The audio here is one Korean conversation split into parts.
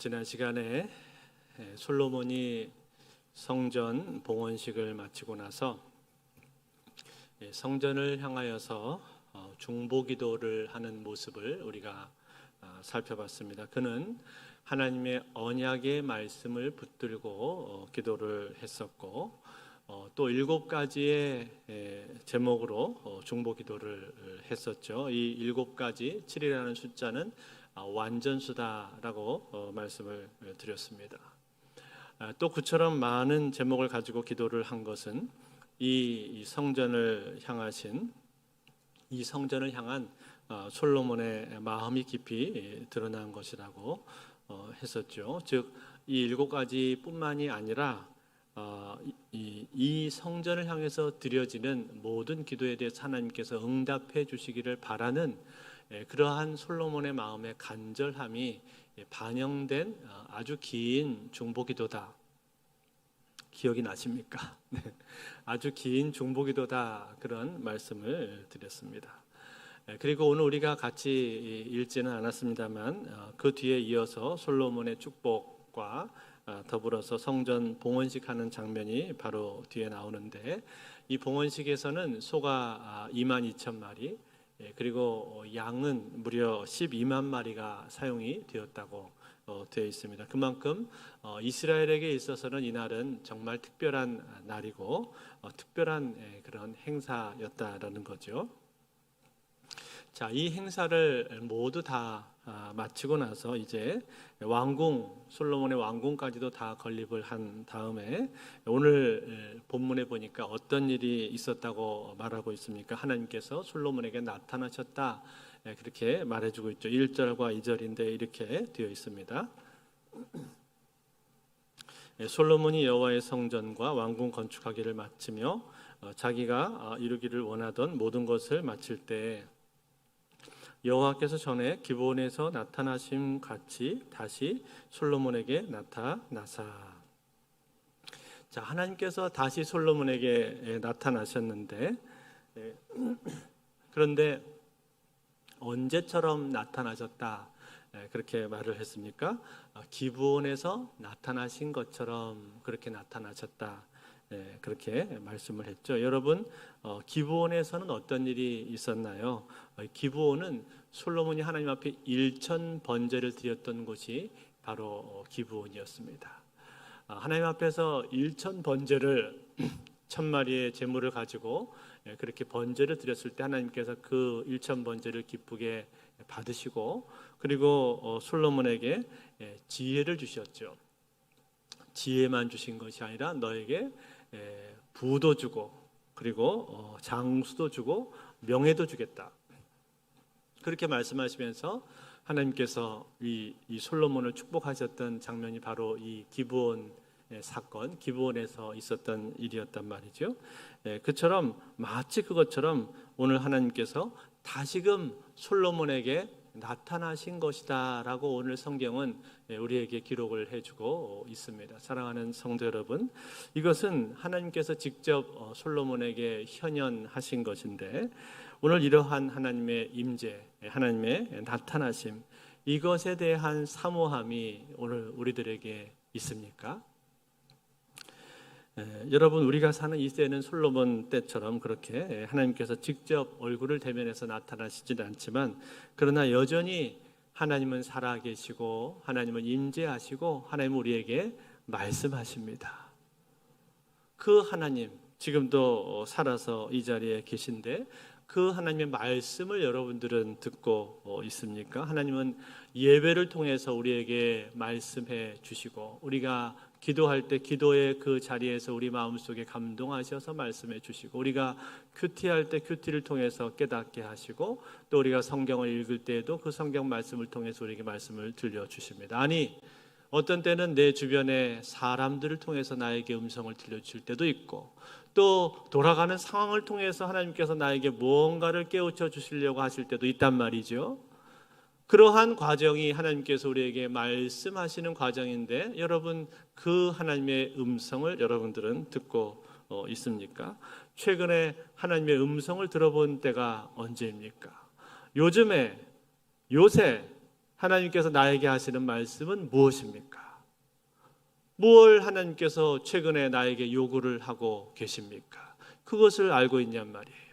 지난 시간에 솔로몬이 성전 봉헌식을 마치고 나서 성전을 향하여서 중보기도를 하는 모습을 우리가 살펴봤습니다. 그는 하나님의 언약의 말씀을 붙들고 기도를 했었고 또 7가지의 제목으로 중보기도를 했었죠. 이 7가지, 7이라는 숫자는 완전수다라고 말씀을 드렸습니다. 또 그처럼 많은 제목을 가지고 기도를 한 것은 이 성전을 향한 솔로몬의 마음이 깊이 드러난 것이라고 했었죠. 즉, 이 7가지뿐만이 아니라 이 성전을 향해서 드려지는 모든 기도에 대해서 하나님께서 응답해 주시기를 바라는 그러한 솔로몬의 마음의 간절함이 반영된 아주 긴 중보기도다. 기억이 나십니까? 네. 아주 긴 중보기도다, 그런 말씀을 드렸습니다. 그리고 오늘 우리가 같이 읽지는 않았습니다만 그 뒤에 이어서 솔로몬의 축복과 더불어서 성전 봉헌식 하는 장면이 바로 뒤에 나오는데, 이 봉헌식에서는 소가 22,000마리, 그리고 양은 무려 12만 마리가 사용이 되었다고 되어 있습니다. 그만큼 이스라엘에게 있어서는 이날은 정말 특별한 날이고 특별한 그런 행사였다라는 거죠. 자, 이 행사를 모두 다 마치고 나서 이제 솔로몬의 왕궁까지도 다 건립을 한 다음에 오늘 본문에 보니까 어떤 일이 있었다고 말하고 있습니까? 하나님께서 솔로몬에게 나타나셨다, 그렇게 말해주고 있죠. 1절과 2절인데 이렇게 되어 있습니다. 솔로몬이 여호와의 성전과 왕궁 건축하기를 마치며 자기가 이루기를 원하던 모든 것을 마칠 때 여호와께서 전에 기브온에서 나타나심 같이 다시 솔로몬에게 나타나사. 자, 하나님께서 다시 솔로몬에게 나타나셨는데, 그런데 언제처럼 나타나셨다, 그렇게 말을 했습니까? 기브온에서 나타나신 것처럼 그렇게 나타나셨다, 그렇게 말씀을 했죠. 여러분, 기브온에서는 어떤 일이 있었나요? 기브온은 솔로몬이 하나님 앞에 1,000번제를 드렸던 곳이 바로 기브온이었습니다. 하나님 앞에서 1,000번제를 1,000마리의 제물을 가지고 그렇게 번제를 드렸을 때 하나님께서 그 1,000번제를 기쁘게 받으시고, 그리고 솔로몬에게 지혜를 주셨죠. 지혜만 주신 것이 아니라 너에게 부도 주고, 그리고 장수도 주고 명예도 주겠다, 그렇게 말씀하시면서 하나님께서 이 솔로몬을 축복하셨던 장면이 바로 이 기브온 사건, 기브온에서 있었던 일이었단 말이죠. 그처럼 마치 그것처럼 오늘 하나님께서 다시금 솔로몬에게 나타나신 것이다라고 오늘 성경은 우리에게 기록을 해주고 있습니다. 사랑하는 성도 여러분, 이것은 하나님께서 직접 솔로몬에게 현현하신 것인데, 오늘 이러한 하나님의 임재, 하나님의 나타나심, 이것에 대한 사모함이 오늘 우리들에게 있습니까? 여러분, 우리가 사는 이 때는 솔로몬 때처럼 그렇게 하나님께서 직접 얼굴을 대면해서 나타나시지는 않지만, 그러나 여전히 하나님은 살아계시고 하나님은 임재하시고 하나님은 우리에게 말씀하십니다. 그 하나님, 지금도 살아서 이 자리에 계신데 그 하나님의 말씀을 여러분들은 듣고 있습니까? 하나님은 예배를 통해서 우리에게 말씀해 주시고, 우리가 기도할 때 기도의 그 자리에서 우리 마음속에 감동하셔서 말씀해 주시고, 우리가 큐티할 때 큐티를 통해서 깨닫게 하시고, 또 우리가 성경을 읽을 때에도 그 성경 말씀을 통해서 우리에게 말씀을 들려주십니다. 아니, 어떤 때는 내 주변의 사람들을 통해서 나에게 음성을 들려주실 때도 있고, 또 돌아가는 상황을 통해서 하나님께서 나에게 무언가를 깨우쳐 주시려고 하실 때도 있단 말이죠. 그러한 과정이 하나님께서 우리에게 말씀하시는 과정인데, 여러분, 그 하나님의 음성을 여러분들은 듣고 있습니까? 최근에 하나님의 음성을 들어본 때가 언제입니까? 요새 하나님께서 나에게 하시는 말씀은 무엇입니까? 무엇을 하나님께서 최근에 나에게 요구를 하고 계십니까? 그것을 알고 있냔 말이에요.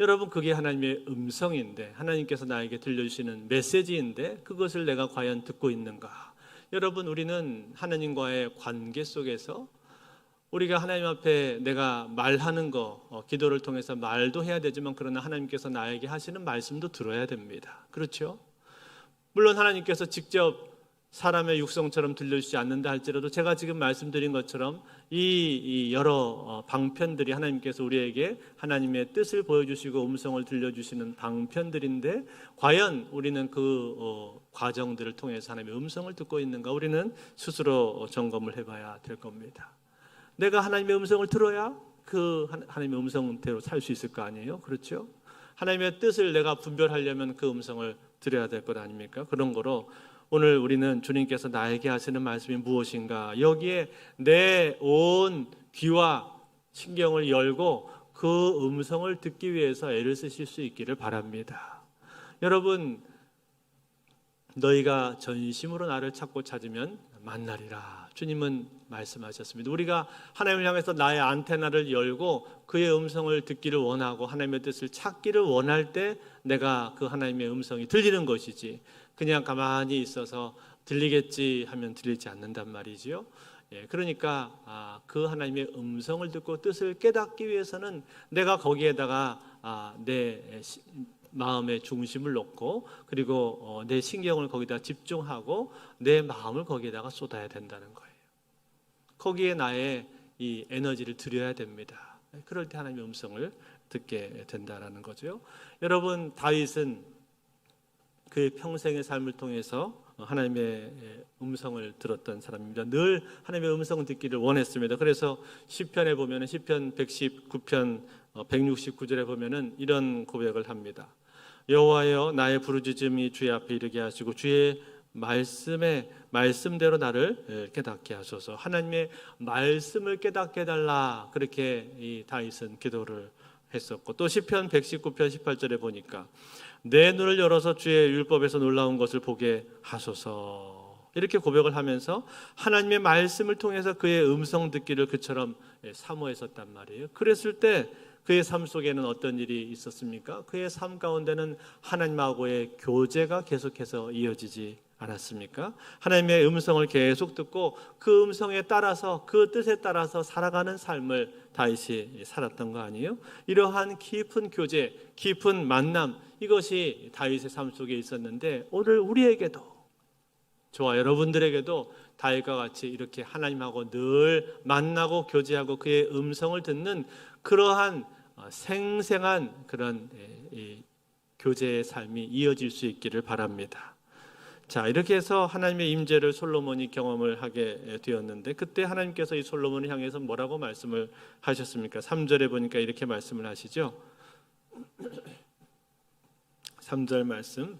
여러분, 그게 하나님의 음성인데, 하나님께서 나에게 들려주시는 메시지인데 그것을 내가 과연 듣고 있는가? 여러분, 우리는 하나님과의 관계 속에서 우리가 하나님 앞에 내가 말하는 거, 기도를 통해서 말도 해야 되지만 그러나 하나님께서 나에게 하시는 말씀도 들어야 됩니다. 그렇죠? 물론 하나님께서 직접 사람의 육성처럼 들려주지 않는다 할지라도 제가 지금 말씀드린 것처럼 이 여러 방편들이 하나님께서 우리에게 하나님의 뜻을 보여주시고 음성을 들려주시는 방편들인데 과연 우리는 그 과정들을 통해서 하나님의 음성을 듣고 있는가? 우리는 스스로 점검을 해봐야 될 겁니다. 내가 하나님의 음성을 들어야 그 하나님의 음성대로 살 수 있을 거 아니에요? 그렇죠? 하나님의 뜻을 내가 분별하려면 그 음성을 들어야 될 것 아닙니까? 그런 거로 오늘 우리는 주님께서 나에게 하시는 말씀이 무엇인가, 여기에 내 온 귀와 신경을 열고 그 음성을 듣기 위해서 애를 쓰실 수 있기를 바랍니다. 여러분, 너희가 전심으로 나를 찾고 찾으면 만나리라, 주님은 말씀하셨습니다. 우리가 하나님을 향해서 나의 안테나를 열고 그의 음성을 듣기를 원하고 하나님의 뜻을 찾기를 원할 때 내가 그 하나님의 음성이 들리는 것이지, 그냥 가만히 있어서 들리겠지 하면 들리지 않는단 말이지요. 그러니까 그 하나님의 음성을 듣고 뜻을 깨닫기 위해서는 내가 거기에다가 내 마음의 중심을 놓고 그리고 내 신경을 거기다 집중하고 내 마음을 거기에다가 쏟아야 된다는 거예요. 거기에 나의 이 에너지를 들여야 됩니다. 그럴 때 하나님의 음성을 듣게 된다라는 거죠. 여러분, 다윗은 그의 평생의 삶을 통해서 하나님의 음성을 들었던 사람입니다. 늘 하나님의 음성을 듣기를 원했습니다. 그래서 시편에 보면은 시편 119편 169절에 보면은 이런 고백을 합니다. 여호와여, 나의 부르짖음이 주의 앞에 이르게 하시고 주의 말씀대로 나를 깨닫게 하소서. 하나님의 말씀을 깨닫게 해달라, 그렇게 이 다윗은 기도를 했었고, 또 시편 119편 18절에 보니까 내 눈을 열어서 주의 율법에서 놀라운 것을 보게 하소서, 이렇게 고백을 하면서 하나님의 말씀을 통해서 그의 음성 듣기를 그처럼 사모했었단 말이에요. 그랬을 때 그의 삶 속에는 어떤 일이 있었습니까? 그의 삶 가운데는 하나님하고의 교제가 계속해서 이어지지 않았습니까? 하나님의 음성을 계속 듣고 그 음성에 따라서 그 뜻에 따라서 살아가는 삶을 다윗이 살았던 거 아니에요? 이러한 깊은 교제, 깊은 만남, 이것이 다윗의 삶 속에 있었는데 오늘 우리에게도, 저와 여러분들에게도 다윗과 같이 이렇게 하나님하고 늘 만나고 교제하고 그의 음성을 듣는 그러한 생생한 그런 교제의 삶이 이어질 수 있기를 바랍니다. 자, 이렇게 해서 하나님의 임재를 솔로몬이 경험을 하게 되었는데 그때 하나님께서 이 솔로몬을 향해서 뭐라고 말씀을 하셨습니까? 3절에 보니까 이렇게 말씀을 하시죠. 3절 말씀,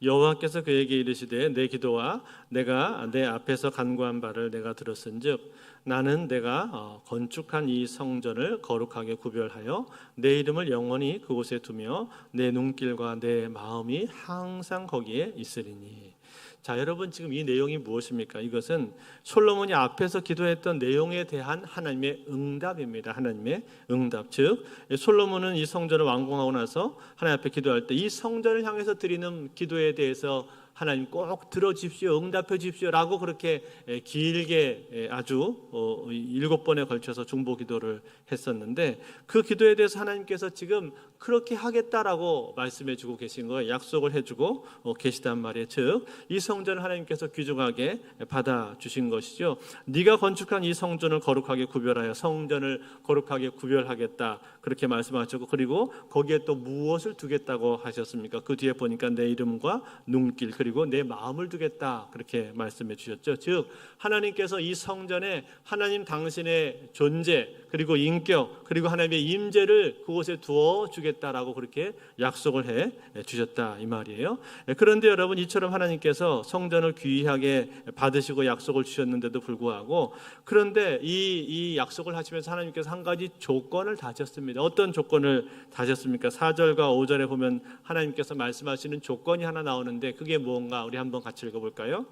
여호와께서 그에게 이르시되 내 기도와 내가 내 앞에서 간구한 바를 내가 들었은즉 나는 내가 건축한 이 성전을 거룩하게 구별하여 내 이름을 영원히 그곳에 두며 내 눈길과 내 마음이 항상 거기에 있으리니. 자, 여러분, 지금 이 내용이 무엇입니까? 이것은 솔로몬이 앞에서 기도했던 내용에 대한 하나님의 응답입니다. 하나님의 응답. 즉 솔로몬은 이 성전을 완공하고 나서 하나님 앞에 기도할 때 이 성전을 향해서 드리는 기도에 대해서 하나님 꼭 들어주십시오, 응답해 주십시오라고 그렇게 길게 아주 7번에 걸쳐서 중보 기도를 했었는데 그 기도에 대해서 하나님께서 지금 그렇게 하겠다라고 말씀해 주고 계신 거예요. 약속을 해주고 계시단 말이에요. 즉 이 성전을 하나님께서 귀중하게 받아주신 것이죠. 네가 건축한 이 성전을 거룩하게 구별하여 성전을 거룩하게 구별하겠다, 그렇게 말씀하셨고, 그리고 거기에 또 무엇을 두겠다고 하셨습니까? 그 뒤에 보니까 내 이름과 눈길, 그리고 내 마음을 두겠다 그렇게 말씀해 주셨죠. 즉 하나님께서 이 성전에 하나님 당신의 존재 그리고 인격 그리고 하나님의 임재를 그곳에 두어 주겠다라고 그렇게 약속을 해 주셨다 이 말이에요. 그런데 여러분 이처럼 하나님께서 성전을 귀하게 받으시고 약속을 주셨는데도 불구하고 그런데 이 약속을 하시면서 하나님께서 한 가지 조건을 다셨습니다. 어떤 조건을 다셨습니까? 4절과 5절에 보면 하나님께서 말씀하시는 조건이 하나 나오는데 그게 뭔가 우리 한번 같이 읽어볼까요?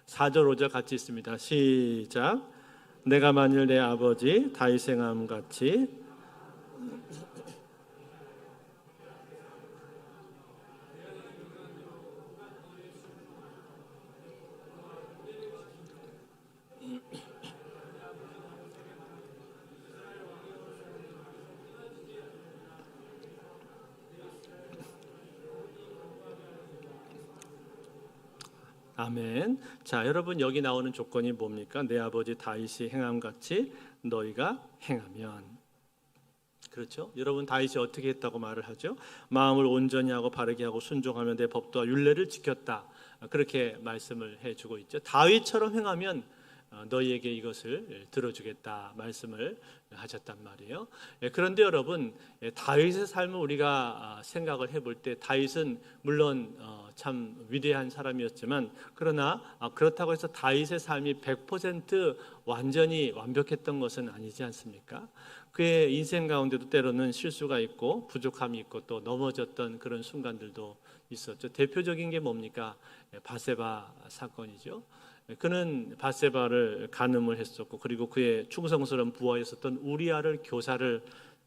4절 5절 같이 있습니다. 시작. 내가 만일 내 아버지 다윗의 행함 같이 아멘. 자, 여러분 여기 나오는 조건이 뭡니까? 내 아버지 다윗이 행함 같이 너희가 행하면. 그렇죠? 여러분 다윗이 어떻게 했다고 말을 하죠? 마음을 온전히 하고 바르게 하고 순종하며 내 법도와 율례를 지켰다. 그렇게 말씀을 해주고 있죠. 다윗처럼 행하면 너희에게 이것을 들어주겠다 말씀을 하셨단 말이에요. 그런데 여러분 다윗의 삶을 우리가 생각을 해볼 때 다윗은 물론 참 위대한 사람이었지만 그러나 그렇다고 해서 다윗의 삶이 100% 완전히 완벽했던 것은 아니지 않습니까? 그의 인생 가운데도 때로는 실수가 있고 부족함이 있고 또 넘어졌던 그런 순간들도 있었죠. 대표적인 게 뭡니까? 바세바 사건이죠. 그는 바세바를 간음을 했었고 그리고 그의 충성스러운 부하였었던 우리아를 교사를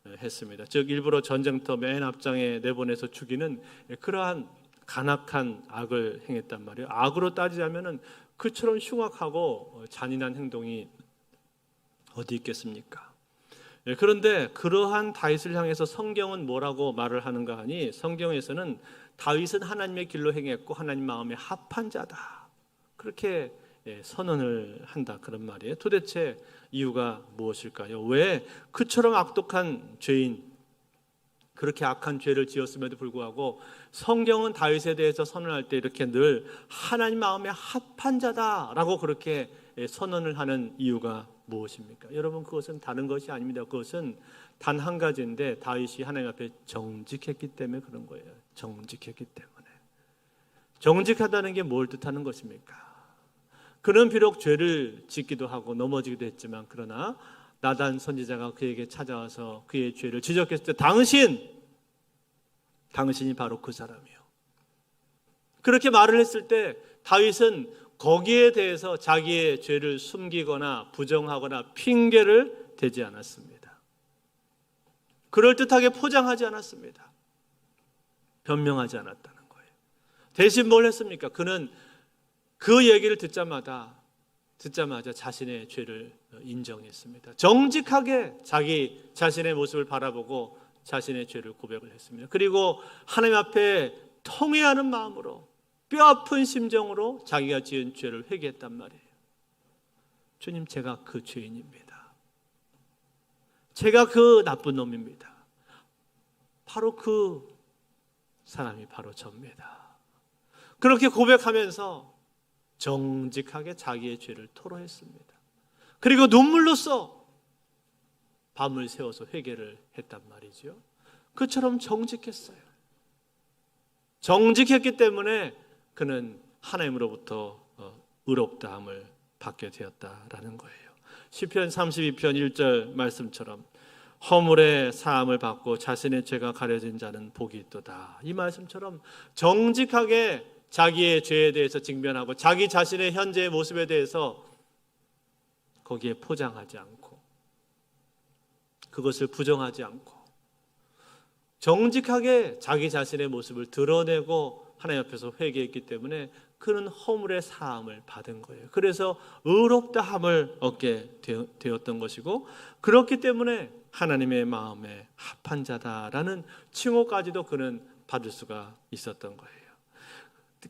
했습니다. 즉 일부러 전쟁터 맨 앞장에 내보내서 죽이는 그러한 간악한 악을 행했단 말이에요. 악으로 따지자면은 그처럼 흉악하고 잔인한 행동이 어디 있겠습니까? 그런데 그러한 다윗을 향해서 성경은 뭐라고 말을 하는가 하니 성경에서는 다윗은 하나님의 길로 행했고 하나님 마음에 합한 자다. 그렇게 선언을 한다 그런 말이에요. 도대체 이유가 무엇일까요? 왜 그처럼 악독한 죄인 그렇게 악한 죄를 지었음에도 불구하고 성경은 다윗에 대해서 선언할 때 이렇게 늘 하나님 마음에 합한 자다라고 그렇게 선언을 하는 이유가 무엇입니까? 여러분 그것은 다른 것이 아닙니다. 그것은 단 한 가지인데 다윗이 하나님 앞에 정직했기 때문에 그런 거예요. 정직했기 때문에. 정직하다는 게 뭘 뜻하는 것입니까? 그는 비록 죄를 짓기도 하고 넘어지기도 했지만 그러나 나단 선지자가 그에게 찾아와서 그의 죄를 지적했을 때 당신이 바로 그 사람이요. 그렇게 말을 했을 때 다윗은 거기에 대해서 자기의 죄를 숨기거나 부정하거나 핑계를 대지 않았습니다. 그럴듯하게 포장하지 않았습니다. 변명하지 않았다는 거예요. 대신 뭘 했습니까? 그는 그 얘기를 듣자마자 자신의 죄를 인정했습니다. 정직하게 자기 자신의 모습을 바라보고 자신의 죄를 고백을 했습니다. 그리고 하나님 앞에 통회하는 마음으로 뼈아픈 심정으로 자기가 지은 죄를 회개했단 말이에요. 주님, 제가 그 죄인입니다. 제가 그 나쁜 놈입니다. 바로 그 사람이 바로 접니다. 그렇게 고백하면서 정직하게 자기의 죄를 토로했습니다. 그리고 눈물로써 밤을 새워서 회개를 했단 말이죠. 그처럼 정직했어요. 정직했기 때문에 그는 하나님으로부터 의롭다함을 받게 되었다라는 거예요. 시편 32편 1절 말씀처럼 허물의 사함을 받고 자신의 죄가 가려진 자는 복이 있도다. 이 말씀처럼 정직하게 자기의 죄에 대해서 직면하고 자기 자신의 현재의 모습에 대해서 거기에 포장하지 않고 그것을 부정하지 않고 정직하게 자기 자신의 모습을 드러내고 하나님 앞에서 회개했기 때문에 그는 허물의 사함을 받은 거예요. 그래서 의롭다함을 얻게 되었던 것이고 그렇기 때문에 하나님의 마음에 합한 자다라는 칭호까지도 그는 받을 수가 있었던 거예요.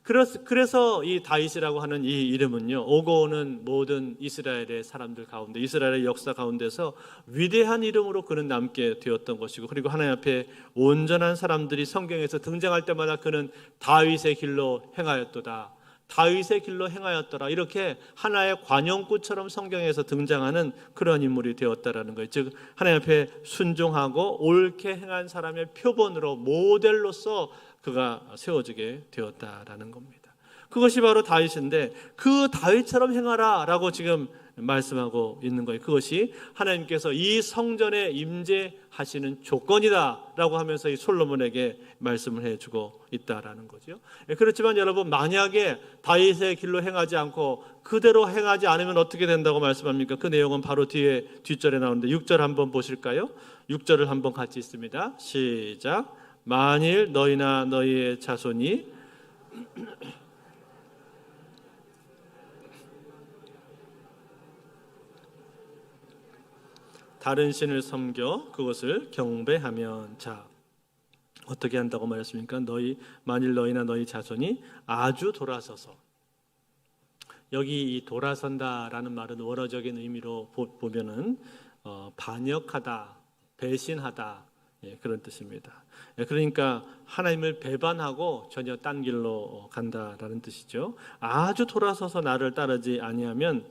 그래서 이 다윗이라고 하는 이 이름은요, 오고 오는 모든 이스라엘의 사람들 가운데, 이스라엘의 역사 가운데서 위대한 이름으로 그는 남게 되었던 것이고, 그리고 하나님 앞에 온전한 사람들이 성경에서 등장할 때마다 그는 다윗의 길로 행하였도다, 다윗의 길로 행하였더라, 이렇게 하나의 관용구처럼 성경에서 등장하는 그런 인물이 되었다라는 거예요. 즉 하나님 앞에 순종하고 옳게 행한 사람의 표본으로, 모델로서 그가 세워지게 되었다라는 겁니다. 그것이 바로 다윗인데, 그 다윗처럼 행하라 라고 지금 말씀하고 있는 거예요. 그것이 하나님께서 이 성전에 임재하시는 조건이다 라고 하면서 이 솔로몬에게 말씀을 해주고 있다라는 거죠. 그렇지만 여러분, 만약에 다윗의 길로 행하지 않고 그대로 행하지 않으면 어떻게 된다고 말씀합니까? 그 내용은 바로 뒷절에 나오는데 6절 한번 보실까요? 6절을 한번 같이 읽습니다. 시작. 만일 너희나 너희의 자손이 다른 신을 섬겨 그것을 경배하면, 자, 어떻게 한다고 말했습니까? 만일 너희나 너희 자손이 아주 돌아서서, 여기 이 돌아선다라는 말은 원어적인 의미로 보면은 반역하다, 배신하다, 그런 뜻입니다. 그러니까 하나님을 배반하고 전혀 딴 길로 간다라는 뜻이죠. 아주 돌아서서 나를 따르지 아니하며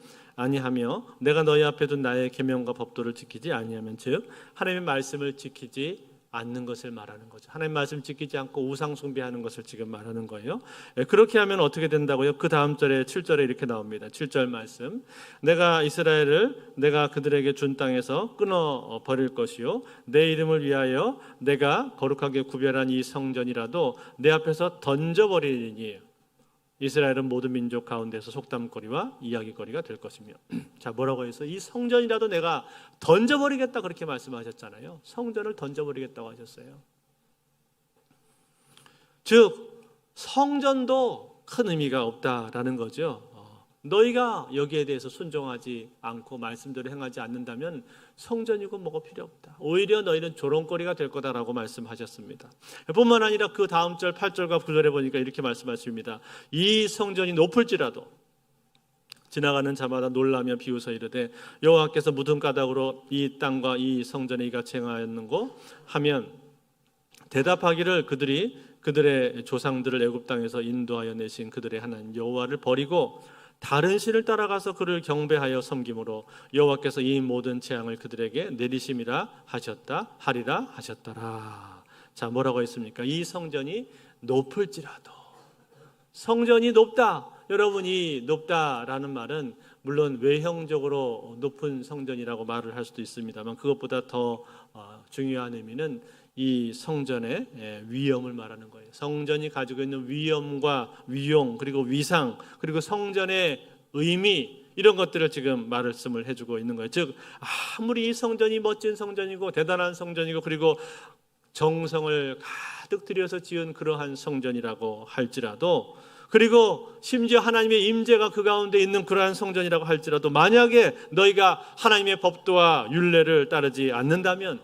내가 너희 앞에 둔 나의 계명과 법도를 지키지 아니하면, 즉 하나님의 말씀을 지키지 않는 것을 말하는 거죠. 하나님 말씀 지키지 않고 우상 숭배하는 것을 지금 말하는 거예요. 그렇게 하면 어떻게 된다고요? 그 다음 절에 7절에 이렇게 나옵니다. 7절 말씀. 내가 그들에게 준 땅에서 끊어 버릴 것이요, 내 이름을 위하여 내가 거룩하게 구별한 이 성전이라도 내 앞에서 던져버리니 이스라엘은 모든 민족 가운데서 속담거리와 이야기거리가 될 것이며. 자, 뭐라고 해서 이 성전이라도 내가 던져버리겠다, 그렇게 말씀하셨잖아요. 성전을 던져버리겠다고 하셨어요. 즉 성전도 큰 의미가 없다라는 거죠. 너희가 여기에 대해서 순종하지 않고 말씀대로 행하지 않는다면 성전이고 뭐가 필요 없다. 오히려 너희는 조롱거리가 될 거다라고 말씀하셨습니다. 뿐만 아니라 그 다음 절 8절과 9절에 보니까 이렇게 말씀하십니다. 이 성전이 높을지라도 지나가는 자마다 놀라며 비웃어 이르되 여호와께서 묻은 까닭으로 이 땅과 이 성전에 이같이 행하였는고 하면, 대답하기를 그들의 조상들을 애굽 땅에서 인도하여 내신 그들의 하나님 여호와를 버리고 다른 신을 따라가서 그를 경배하여 섬김으로 여호와께서 이 모든 재앙을 그들에게 내리심이라 하리라 하셨더라. 자, 뭐라고 했습니까? 이 성전이 높을지라도. 성전이 높다. 여러분, 이 높다라는 말은 물론 외형적으로 높은 성전이라고 말을 할 수도 있습니다만, 그것보다 더 중요한 의미는 이 성전의 위엄을 말하는 거예요. 성전이 가지고 있는 위엄과 위용, 그리고 위상, 그리고 성전의 의미, 이런 것들을 지금 말씀을 해주고 있는 거예요. 즉 아무리 이 성전이 멋진 성전이고 대단한 성전이고 그리고 정성을 가득 들여서 지은 그러한 성전이라고 할지라도, 그리고 심지어 하나님의 임재가 그 가운데 있는 그러한 성전이라고 할지라도, 만약에 너희가 하나님의 법도와 율례를 따르지 않는다면,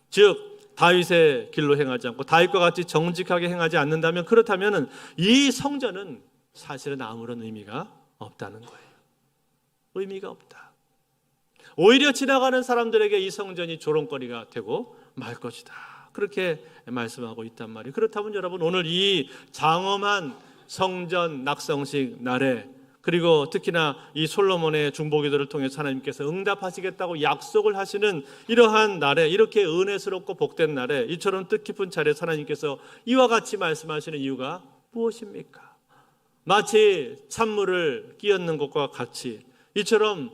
즉 다윗의 길로 행하지 않고 다윗과 같이 정직하게 행하지 않는다면, 그렇다면 이 성전은 사실은 아무런 의미가 없다는 거예요. 의미가 없다. 오히려 지나가는 사람들에게 이 성전이 조롱거리가 되고 말 것이다, 그렇게 말씀하고 있단 말이에요. 그렇다면 여러분, 오늘 이 장엄한 성전 낙성식 날에, 그리고 특히나 이 솔로몬의 중보기도를 통해서 하나님께서 응답하시겠다고 약속을 하시는 이러한 날에, 이렇게 은혜스럽고 복된 날에, 이처럼 뜻깊은 자리에 하나님께서 이와 같이 말씀하시는 이유가 무엇입니까? 마치 찬물을 끼얹는 것과 같이 이처럼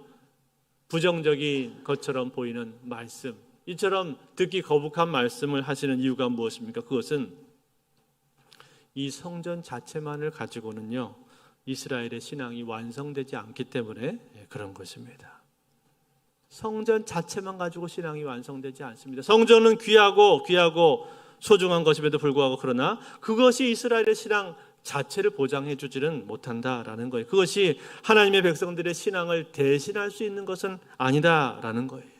부정적인 것처럼 보이는 말씀, 이처럼 듣기 거북한 말씀을 하시는 이유가 무엇입니까? 그것은 이 성전 자체만을 가지고는요, 이스라엘의 신앙이 완성되지 않기 때문에 그런 것입니다. 성전 자체만 가지고 신앙이 완성되지 않습니다. 성전은 귀하고 소중한 것임에도 불구하고, 그러나 그것이 이스라엘의 신앙 자체를 보장해 주지는 못한다라는 거예요. 그것이 하나님의 백성들의 신앙을 대신할 수 있는 것은 아니다라는 거예요.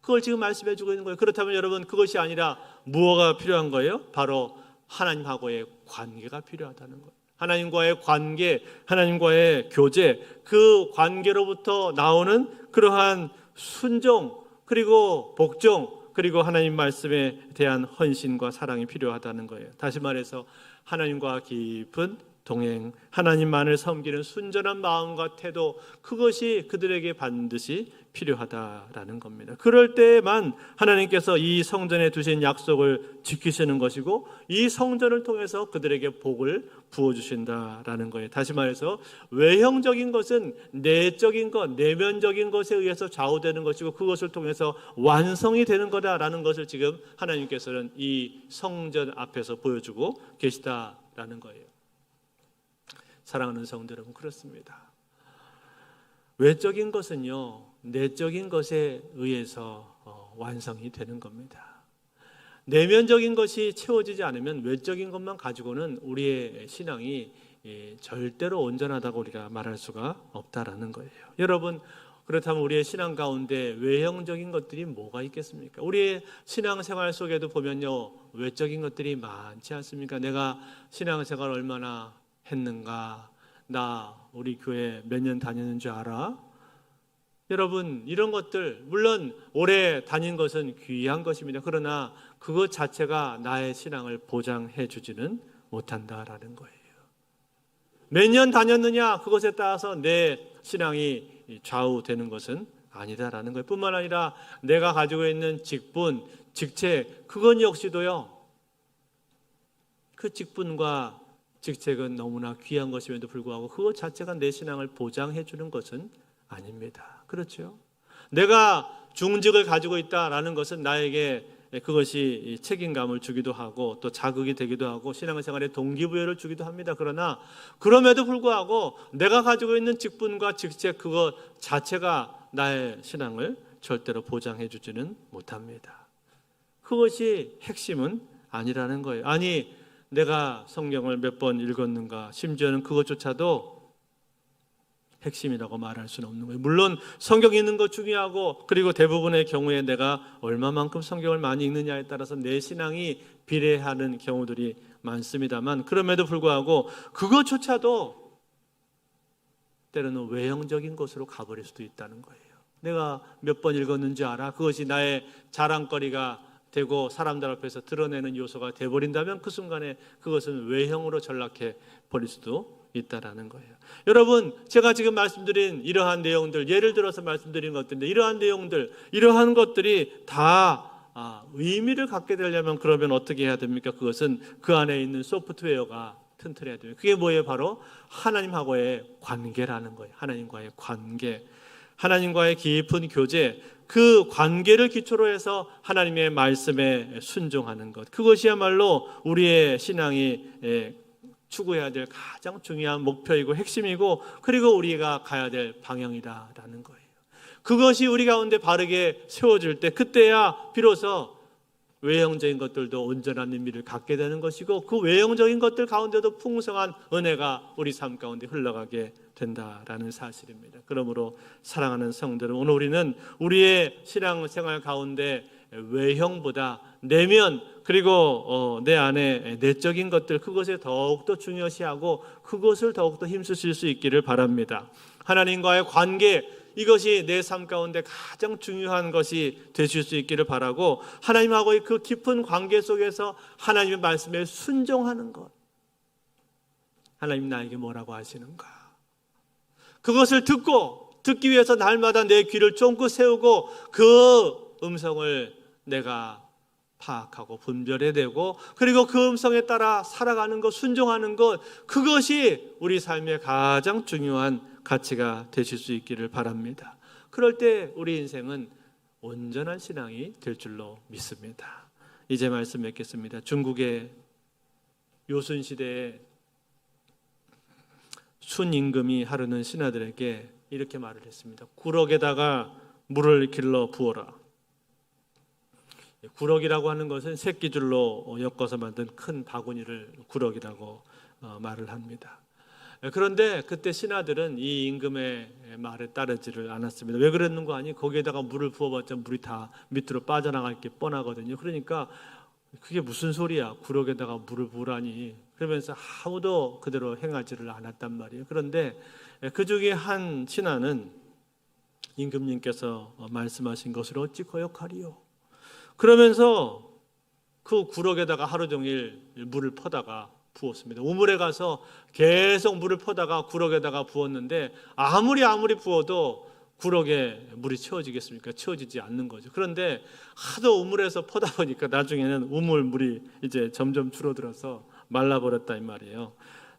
그걸 지금 말씀해 주고 있는 거예요. 그렇다면 여러분, 그것이 아니라 무엇가 필요한 거예요? 바로 하나님하고의 관계가 필요하다는 거예요. 하나님과의 관계, 하나님과의 교제, 그 관계로부터 나오는 그러한 순종, 그리고 복종, 그리고 하나님 말씀에 대한 헌신과 사랑이 필요하다는 거예요. 다시 말해서 하나님과 깊은 동행, 하나님만을 섬기는 순전한 마음과 태도, 그것이 그들에게 반드시 필요하다라는 겁니다. 그럴 때에만 하나님께서 이 성전에 두신 약속을 지키시는 것이고, 이 성전을 통해서 그들에게 복을 부어주신다라는 거예요. 다시 말해서 외형적인 것은 내적인 것, 내면적인 것에 의해서 좌우되는 것이고, 그것을 통해서 완성이 되는 거다라는 것을 지금 하나님께서는 이 성전 앞에서 보여주고 계시다라는 거예요. 사랑하는 성도 여러분, 그렇습니다. 외적인 것은요, 내적인 것에 의해서 완성이 되는 겁니다. 내면적인 것이 채워지지 않으면 외적인 것만 가지고는 우리의 신앙이 절대로 온전하다고 우리가 말할 수가 없다라는 거예요. 여러분, 그렇다면 우리의 신앙 가운데 외형적인 것들이 뭐가 있겠습니까? 우리의 신앙생활 속에도 보면요, 외적인 것들이 많지 않습니까? 내가 신앙생활 얼마나 했는가? 나 우리 교회 몇 년 다녔는 줄 알아? 여러분, 이런 것들 물론 오래 다닌 것은 귀한 것입니다. 그러나 그것 자체가 나의 신앙을 보장해 주지는 못한다라는 거예요. 몇 년 다녔느냐, 그것에 따라서 내 신앙이 좌우되는 것은 아니다라는 거예요. 뿐만 아니라 내가 가지고 있는 직분, 직책, 그건 역시도요, 그 직분과 직책은 너무나 귀한 것임에도 불구하고 그것 자체가 내 신앙을 보장해 주는 것은 아닙니다. 그렇죠? 내가 중직을 가지고 있다라는 것은 나에게 그것이 책임감을 주기도 하고 또 자극이 되기도 하고 신앙생활에 동기부여를 주기도 합니다. 그러나 그럼에도 불구하고 내가 가지고 있는 직분과 직책, 그것 자체가 나의 신앙을 절대로 보장해 주지는 못합니다. 그것이 핵심은 아니라는 거예요. 아니, 내가 성경을 몇 번 읽었는가, 심지어는 그것조차도 핵심이라고 말할 수는 없는 거예요. 물론 성경 읽는 거 중요하고, 그리고 대부분의 경우에 내가 얼마만큼 성경을 많이 읽느냐에 따라서 내 신앙이 비례하는 경우들이 많습니다만, 그럼에도 불구하고 그것조차도 때로는 외형적인 것으로 가버릴 수도 있다는 거예요. 내가 몇 번 읽었는지 알아? 그것이 나의 자랑거리가 되고 사람들 앞에서 드러내는 요소가 되어버린다면 그 순간에 그것은 외형으로 전락해 버릴 수도 있다라는 거예요. 여러분, 제가 지금 말씀드린 이러한 내용들, 예를 들어서 말씀드린 것들인데, 이러한 내용들, 이러한 것들이 다 의미를 갖게 되려면 그러면 어떻게 해야 됩니까? 그것은 그 안에 있는 소프트웨어가 튼튼해야 돼요. 그게 뭐예요? 바로 하나님하고의 관계라는 거예요. 하나님과의 관계, 하나님과의 깊은 교제, 그 관계를 기초로 해서 하나님의 말씀에 순종하는 것, 그것이야말로 우리의 신앙이 추구해야 될 가장 중요한 목표이고 핵심이고, 그리고 우리가 가야 될 방향이다라는 거예요. 그것이 우리 가운데 바르게 세워질 때, 그때야 비로소 외형적인 것들도 온전한 의미를 갖게 되는 것이고, 그 외형적인 것들 가운데도 풍성한 은혜가 우리 삶 가운데 흘러가게 된다라는 사실입니다. 그러므로 사랑하는 성도들, 오늘 우리는 우리의 신앙생활 가운데 외형보다 내면, 그리고 내 안에 내적인 것들, 그것에 더욱더 중요시하고 그것을 더욱더 힘쓰실 수 있기를 바랍니다. 하나님과의 관계, 이것이 내 삶 가운데 가장 중요한 것이 되실 수 있기를 바라고, 하나님하고의 그 깊은 관계 속에서 하나님의 말씀에 순종하는 것, 하나님 나에게 뭐라고 하시는가, 그것을 듣기 위해서 날마다 내 귀를 쫑긋 세우고 그 음성을 내가 파악하고 분별해내고, 그리고 그 음성에 따라 살아가는 것, 순종하는 것, 그것이 우리 삶의 가장 중요한 가치가 되실 수 있기를 바랍니다. 그럴 때 우리 인생은 온전한 신앙이 될 줄로 믿습니다. 이제 말씀 맺겠습니다. 중국의 요순 시대에 순임금이 하루는 신하들에게 이렇게 말을 했습니다. 구럭에다가 물을 길러 부어라. 구럭이라고 하는 것은 새끼줄로 엮어서 만든 큰 바구니를 구럭이라고 말을 합니다. 그런데 그때 신하들은 이 임금의 말에 따르지를 않았습니다. 왜 그랬는가 하니, 거기에다가 물을 부어봤자 물이 다 밑으로 빠져나갈 게 뻔하거든요. 그러니까 그게 무슨 소리야? 구럭에다가 물을 부으라니. 그러면서 아무도 그대로 행하지를 않았단 말이에요. 그런데 그 중에 한 신하는 임금님께서 말씀하신 것을 어찌 거역하리요? 그러면서 그 구럭에다가 하루 종일 물을 퍼다가 부었습니다. 우물에 가서 계속 물을 퍼다가 구럭에다가 부었는데 아무리 부어도 구럭에 물이 채워지겠습니까? 채워지지 않는 거죠. 그런데 하도 우물에서 퍼다 보니까 나중에는 우물 물이 이제 점점 줄어들어서 말라버렸다 이 말이에요.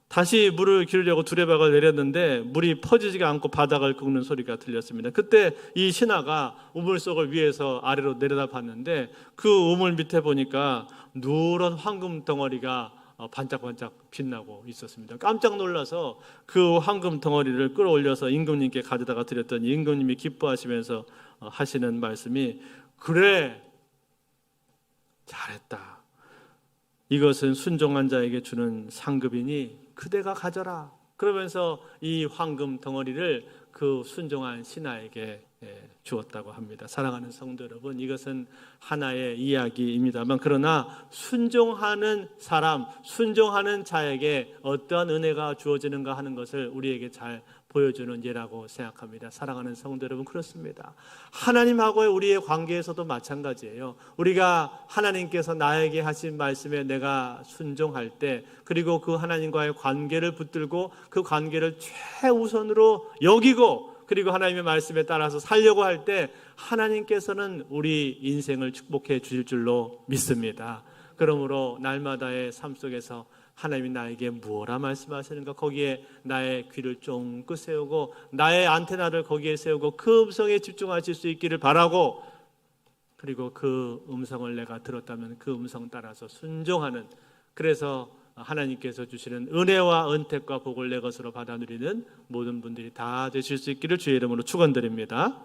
다시 물을 기르려고 두레박을 내렸는데 물이 퍼지지가 않고 바닥을 긁는 소리가 들렸습니다. 그때 이 신하가 우물 속을 위에서 아래로 내려다 봤는데 그 우물 밑에 보니까 누런 황금 덩어리가 반짝반짝 빛나고 있었습니다. 깜짝 놀라서 그 황금 덩어리를 끌어올려서 임금님께 가져다가 드렸더니 임금님이 기뻐하시면서 하시는 말씀이 그래 잘했다. 이것은 순종한 자에게 주는 상급이니 그대가 가져라. 그러면서 이 황금 덩어리를 그 순종한 신하에게 주었다고 합니다. 사랑하는 성도 여러분, 이것은 하나의 이야기입니다만 그러나 순종하는 사람, 순종하는 자에게 어떠한 은혜가 주어지는가 하는 것을 우리에게 잘 보여주는 예라고 생각합니다. 사랑하는 성도 여러분, 그렇습니다. 하나님하고의 우리의 관계에서도 마찬가지예요. 우리가 하나님께서 나에게 하신 말씀에 내가 순종할 때, 그리고 그 하나님과의 관계를 붙들고 그 관계를 최우선으로 여기고, 그리고 하나님의 말씀에 따라서 살려고 할 때 하나님께서는 우리 인생을 축복해 주실 줄로 믿습니다. 그러므로 날마다의 삶 속에서 하나님이 나에게 무엇라 말씀하시는가, 거기에 나의 귀를 쫑긋 세우고 나의 안테나를 거기에 세우고 그 음성에 집중하실 수 있기를 바라고, 그리고 그 음성을 내가 들었다면 그 음성 따라서 순종하는, 그래서 하나님께서 주시는 은혜와 은택과 복을 내 것으로 받아 누리는 모든 분들이 다 되실 수 있기를 주의 이름으로 축원드립니다.